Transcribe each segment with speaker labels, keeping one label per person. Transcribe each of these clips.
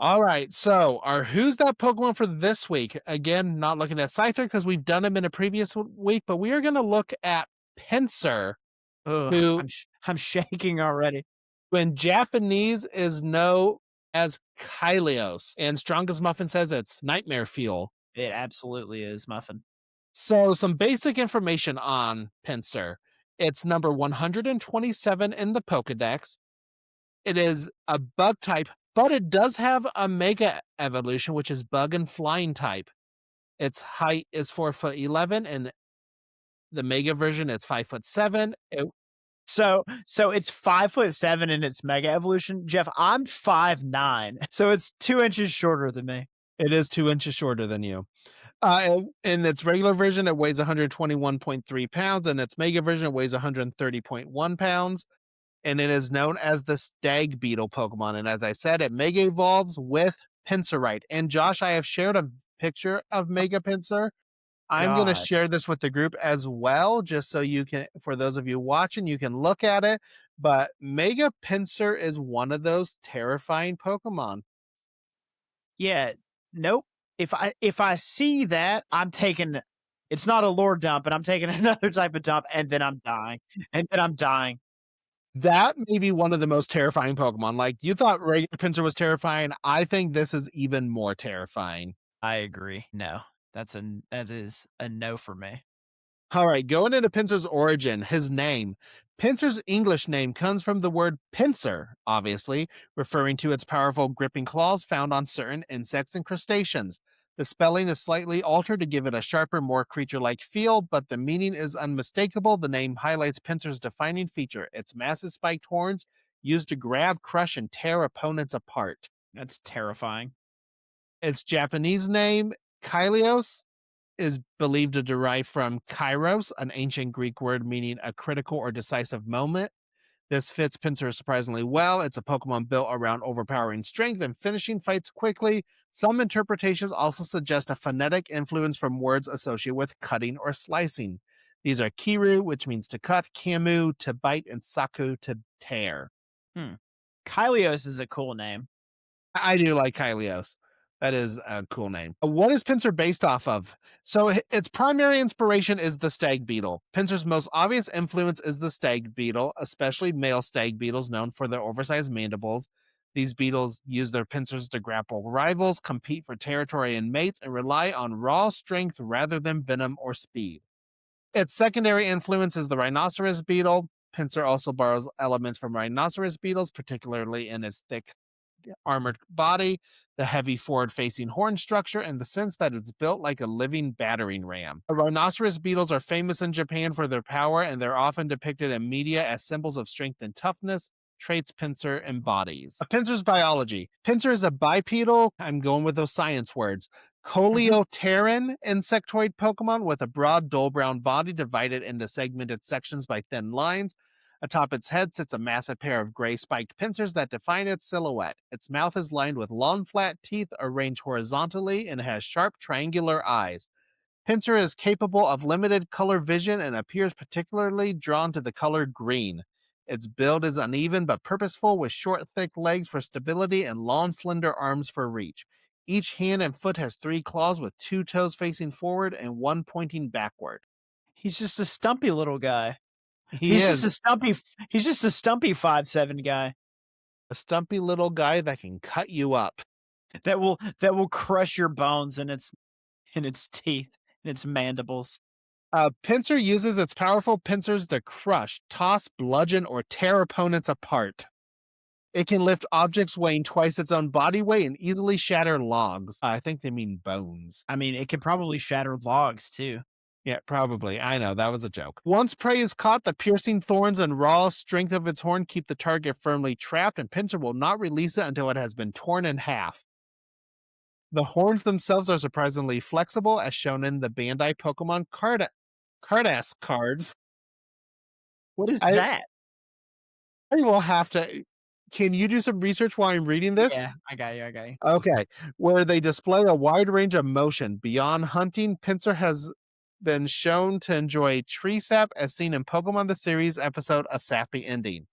Speaker 1: All right. So, our who's that Pokemon for this week? Again, not looking at Scyther because we've done him in a previous week, but we are going to look at Pinsir,
Speaker 2: Ugh,
Speaker 1: who
Speaker 2: I'm shaking already.
Speaker 1: in Japanese is known as Kylios, and Strongest Muffin says it's nightmare fuel.
Speaker 2: It absolutely is muffin.
Speaker 1: So, some basic information on Pinsir. It's number 127 in the Pokédex. It is a bug type, but it does have a mega evolution, which is bug and flying type. Its height is 4'11", and the mega version it's 5'7".
Speaker 2: So it's 5'7" in its mega evolution. Jeff, I'm 5'9", so it's 2 inches shorter than me.
Speaker 1: It is 2 inches shorter than you. In its regular version, it weighs 121.3 pounds, and its mega version it weighs 130.1 pounds. And it is known as the stag beetle Pokemon. And as I said, it mega evolves with Pinsirite. And Josh, I have shared a picture of Mega Pinsir. I'm going to
Speaker 2: God.
Speaker 1: share this with the group as well, just so you can, for those of you watching, you can look at it. But Mega Pinsir is one of those terrifying Pokemon.
Speaker 2: Yeah. Nope. If I see that, I'm taking it's not a lore dump, but I'm taking another type of dump, and then I'm dying. And then I'm dying.
Speaker 1: That may be one of the most terrifying Pokemon. Like, you thought regular Pinsir was terrifying. I think this is even more terrifying.
Speaker 2: I agree. No. That is a no for me.
Speaker 1: All right, going into Pinsir's origin, his name. Pinsir's English name comes from the word pincer, obviously, referring to its powerful gripping claws found on certain insects and crustaceans. The spelling is slightly altered to give it a sharper, more creature like feel, but the meaning is unmistakable. The name highlights Pinsir's defining feature its massive spiked horns used to grab, crush, and tear opponents apart.
Speaker 2: That's terrifying.
Speaker 1: Its Japanese name, Kylios, is believed to derive from kairos, an ancient Greek word meaning a critical or decisive moment. This fits Pinsir surprisingly well. It's a Pokemon built around overpowering strength and finishing fights quickly. Some interpretations also suggest a phonetic influence from words associated with cutting or slicing. These are Kiru, which means to cut, Kamu, to bite, and Saku, to tear.
Speaker 2: Hmm. Kylios is a cool name.
Speaker 1: I do like Kylios. That is a cool name. What is Pinsir based off of? So its primary inspiration is the stag beetle. Pinsir's most obvious influence is the stag beetle, especially male stag beetles known for their oversized mandibles. These beetles use their pincers to grapple rivals, compete for territory and mates, and rely on raw strength rather than venom or speed. Its secondary influence is the rhinoceros beetle. Pinsir also borrows elements from rhinoceros beetles, particularly in its thick armored body, the heavy forward facing horn structure, and the sense that it's built like a living battering ram. The rhinoceros beetles are famous in Japan for their power, and they're often depicted in media as symbols of strength and toughness, traits Pinsir embodies. Pinsir's biology. Pinsir is a bipedal, I'm going with those science words,
Speaker 2: Mhm.
Speaker 1: coleopteran insectoid Pokemon with a broad, dull brown body divided into segmented sections by thin lines. Atop its head sits a massive pair of gray spiked pincers that define its silhouette. Its mouth is lined with long, flat teeth arranged horizontally and has sharp, triangular eyes. Pinsir is capable of limited color vision and appears particularly drawn to the color green. Its build is uneven but purposeful, with short, thick legs for stability and long, slender arms for reach. Each hand and foot has 3 claws with 2 toes facing forward and one pointing backward.
Speaker 2: He's just a stumpy little guy.
Speaker 1: He is
Speaker 2: He's just a stumpy 5'7" guy
Speaker 1: a stumpy little guy that can cut you up.
Speaker 2: that will crush your bones in its teeth, in its mandibles.
Speaker 1: Pinsir uses its powerful pincers to crush, toss, bludgeon, or tear opponents apart. It can lift objects weighing twice its own body weight and easily shatter logs. I think they mean bones.
Speaker 2: I mean, it could probably shatter logs too.
Speaker 1: Yeah, probably. I know, that was a joke. Once prey is caught, the piercing thorns and raw strength of its horn keep the target firmly trapped, and Pinsir will not release it until it has been torn in half. The horns themselves are surprisingly flexible, as shown in the Bandai Pokemon Cardass cards.
Speaker 2: What is
Speaker 1: I,
Speaker 2: that?
Speaker 1: I will have to. Can you do some research while I'm reading this?
Speaker 2: Yeah, I got you. I got you.
Speaker 1: Okay. Where they display a wide range of motion. Beyond hunting, Pinsir has been shown to enjoy tree sap, as seen in Pokemon the Series episode A Sappy Ending.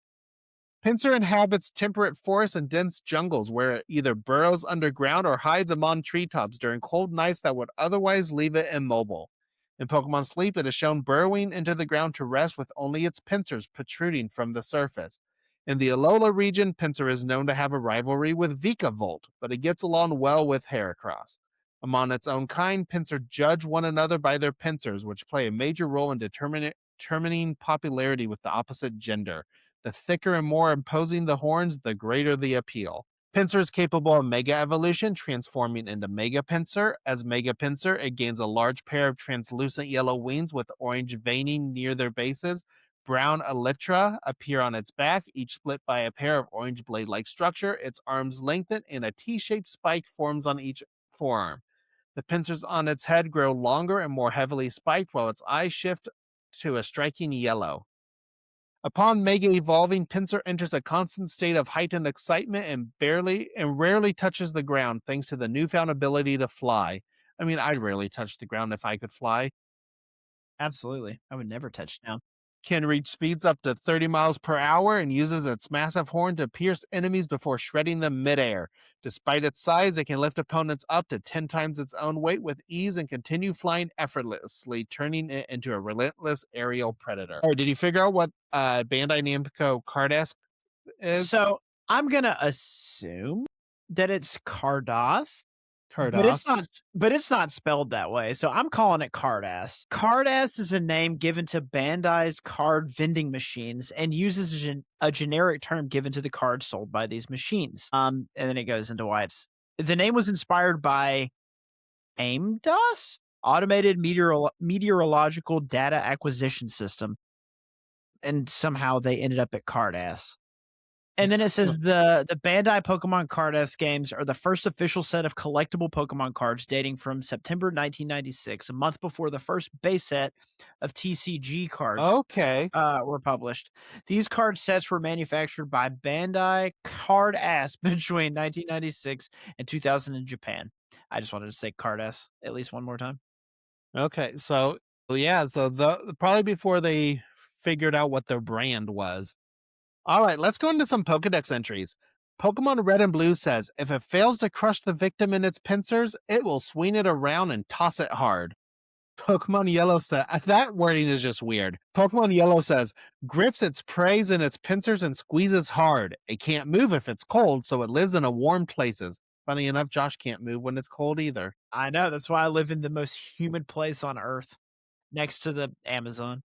Speaker 1: Pinsir inhabits temperate forests and dense jungles where it either burrows underground or hides among treetops during cold nights that would otherwise leave it immobile. In Pokemon Sleep, it is shown burrowing into the ground to rest with only its pincers protruding from the surface. In the Alola region, Pinsir is known to have a rivalry with Vikavolt, but it gets along well with Heracross. Among its own kind, Pinsir judge one another by their pincers, which play a major role in determining popularity with the opposite gender. The thicker and more imposing the horns, the greater the appeal. Pinsir is capable of Mega Evolution, transforming into Mega Pinsir. As Mega Pinsir, it gains a large pair of translucent yellow wings with orange veining near their bases. Brown elytra appear on its back, each split by a pair of orange blade-like structure. Its arms lengthen, and a T-shaped spike forms on each forearm. The pincers on its head grow longer and more heavily spiked, while its eyes shift to a striking yellow. Upon Mega evolving, Pinsir enters a constant state of heightened excitement and rarely touches the ground thanks to the newfound ability to fly. I mean, I'd rarely touch the ground if I could fly.
Speaker 2: Absolutely. I would never touch down.
Speaker 1: Can reach speeds up to 30 miles per hour and uses its massive horn to pierce enemies before shredding them midair. Despite its size, it can lift opponents up to 10 times its own weight with ease and continue flying effortlessly, turning it into a relentless aerial predator. All right, did you figure out what Bandai Namco Cardass is?
Speaker 2: So I'm gonna assume that it's Cardass.
Speaker 1: Cardass.
Speaker 2: But it's not spelled that way, so I'm calling it Cardass. Cardass is a name given to Bandai's card vending machines and uses a generic term given to the cards sold by these machines. And then it goes into why the name was inspired by AIMDAS, Automated Meteorological Data Acquisition System, and somehow they ended up at Cardass. And then it says the Bandai Pokemon Cardass games are the first official set of collectible Pokemon cards dating from September 1996, a month before the first base set of TCG cards
Speaker 1: Okay.
Speaker 2: were published. These card sets were manufactured by Bandai Cardass between 1996 and 2000 in Japan. I just wanted to say Cardass at least one more time.
Speaker 1: Okay. So, yeah, so probably before they figured out what their brand was. All right, let's go into some Pokédex entries. Pokemon Red and Blue says if it fails to crush the victim in its pincers, it will swing it around and toss it hard. Pokemon Yellow says that wording is just weird. Pokemon Yellow says grips its prey in its pincers and squeezes hard. It can't move if it's cold, so it lives in a warm places. Funny enough, Josh can't move when it's cold either.
Speaker 2: I know, that's why I live in the most humid place on Earth, next to the Amazon.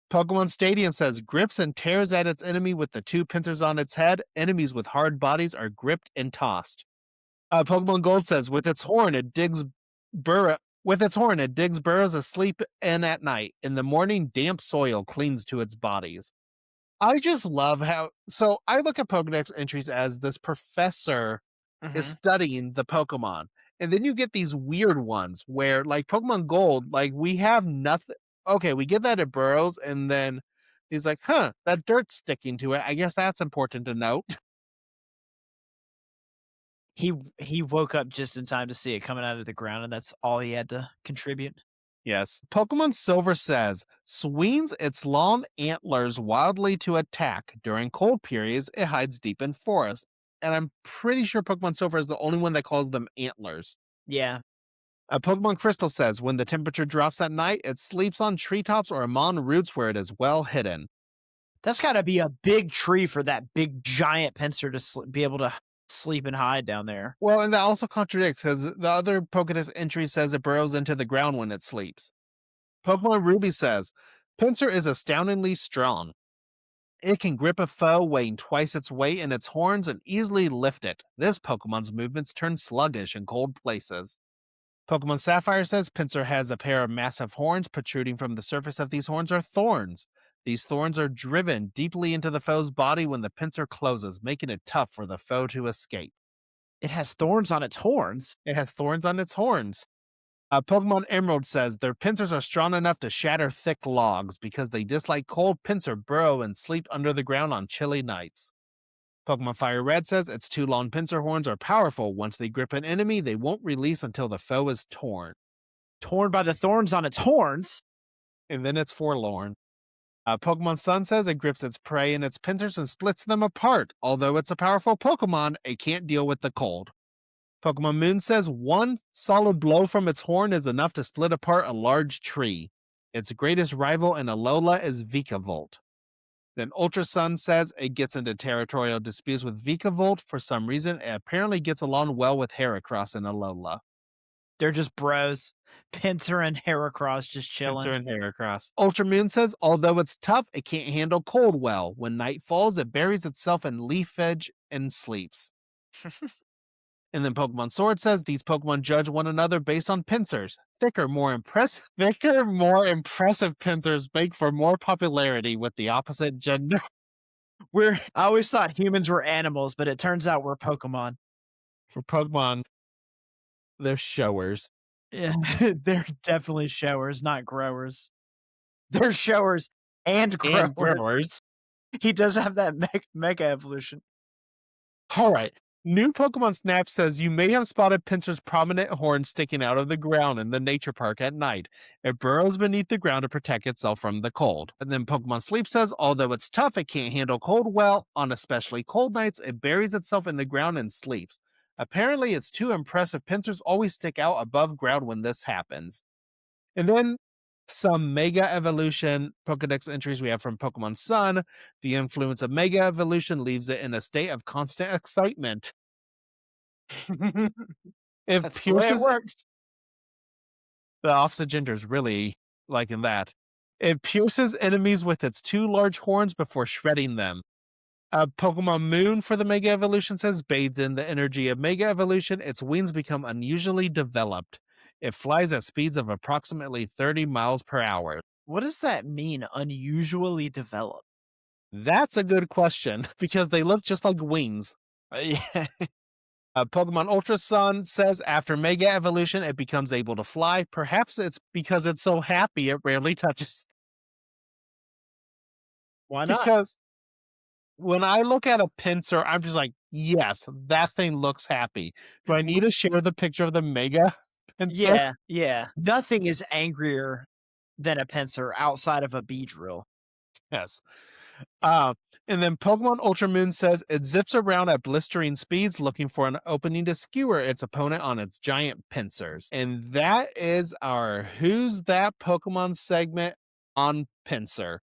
Speaker 1: Pokemon Stadium says grips and tears at its enemy with the two pincers on its head. Enemies with hard bodies are gripped and tossed. Pokemon Gold says with its horn it digs burrows asleep in at night. In the morning, damp soil clings to its bodies. I just love how. So I look at Pokedex entries as this professor is studying the Pokemon, and then you get these weird ones where, like Pokemon Gold, like we have nothing. Okay, we get that it burrows, and then he's like, huh, that dirt's sticking to it. I guess that's important to note.
Speaker 2: He woke up just in time to see it coming out of the ground, and that's all he had to contribute.
Speaker 1: Yes. Pokemon Silver says, swings its long antlers wildly to attack. During cold periods, it hides deep in forests. And I'm pretty sure Pokemon Silver is the only one that calls them antlers.
Speaker 2: Yeah.
Speaker 1: Pokemon Crystal says, when the temperature drops at night, it sleeps on treetops or among roots where it is well hidden.
Speaker 2: That's got to be a big tree for that big giant Pinsir to be able to sleep and hide down there.
Speaker 1: Well, and that also contradicts because the other Pokédex entry says it burrows into the ground when it sleeps. Pokemon Ruby says, Pinsir is astoundingly strong. It can grip a foe weighing twice its weight in its horns and easily lift it. This Pokemon's movements turn sluggish in cold places. Pokemon Sapphire says Pinsir has a pair of massive horns. Protruding from the surface of these horns are thorns. These thorns are driven deeply into the foe's body when the Pinsir closes, making it tough for the foe to escape.
Speaker 2: It has thorns on its horns?
Speaker 1: It has thorns on its horns. Pokemon Emerald says their pincers are strong enough to shatter thick logs. Because they dislike cold, Pinsir burrow and sleep under the ground on chilly nights. Pokemon Fire Red says its two long Pinsir horns are powerful. Once they grip an enemy, they won't release until the foe is torn.
Speaker 2: Torn by the thorns on its horns?
Speaker 1: And then it's forlorn. Pokemon Sun says it grips its prey in its pincers and splits them apart. Although it's a powerful Pokemon, it can't deal with the cold. Pokemon Moon says one solid blow from its horn is enough to split apart a large tree. Its greatest rival in Alola is Vikavolt. Then Ultra Sun says it gets into territorial disputes with Vikavolt for some reason. It apparently gets along well with Heracross and Alola.
Speaker 2: They're just bros. Pinsir and Heracross just chilling.
Speaker 1: Pinsir and Heracross. Ultra Moon says although it's tough, it can't handle cold well. When night falls, it buries itself in leaf edge and sleeps. And then Pokemon Sword says these Pokemon judge one another based on pincers. Thicker, more impressive pincers make for more popularity with the opposite gender.
Speaker 2: I always thought humans were animals, but it turns out we're Pokemon.
Speaker 1: For Pokemon, they're showers.
Speaker 2: Yeah, they're definitely showers, not growers. They're showers and growers.
Speaker 1: And growers.
Speaker 2: He does have that mega evolution.
Speaker 1: All right. New Pokemon Snap says you may have spotted Pinsir's prominent horn sticking out of the ground in the nature park at night. It burrows beneath the ground to protect itself from the cold. And then Pokemon Sleep says although it's tough, it can't handle cold well. On especially cold nights, it buries itself in the ground and sleeps. Apparently, its two impressive pincers always stick out above ground when this happens. And then some Mega Evolution Pokédex entries we have from Pokemon Sun. The influence of Mega Evolution leaves it in a state of constant excitement. It
Speaker 2: That's the way it
Speaker 1: pierces
Speaker 2: works.
Speaker 1: the opposite gender is really liking that. It pierces enemies with its two large horns before shredding them. Pokemon Moon for the Mega Evolution says, bathed in the energy of Mega Evolution, its wings become unusually developed. It flies at speeds of approximately 30 miles per hour.
Speaker 2: What does that mean, unusually developed?
Speaker 1: That's a good question because they look just like wings.
Speaker 2: Yeah.
Speaker 1: Pokemon Ultra Sun says after Mega Evolution, it becomes able to fly. Perhaps it's because it's so happy it rarely touches.
Speaker 2: Why not?
Speaker 1: Because when I look at a Pinsir, I'm just like, yes, that thing looks happy. Do I need to share the picture of the Mega Pinsir?
Speaker 2: Yeah. Nothing is angrier than a Pinsir outside of a Beedrill.
Speaker 1: Yes. And then Pokemon Ultra Moon says it zips around at blistering speeds looking for an opening to skewer its opponent on its giant pincers. And that is our Who's That Pokemon segment on Pinsir.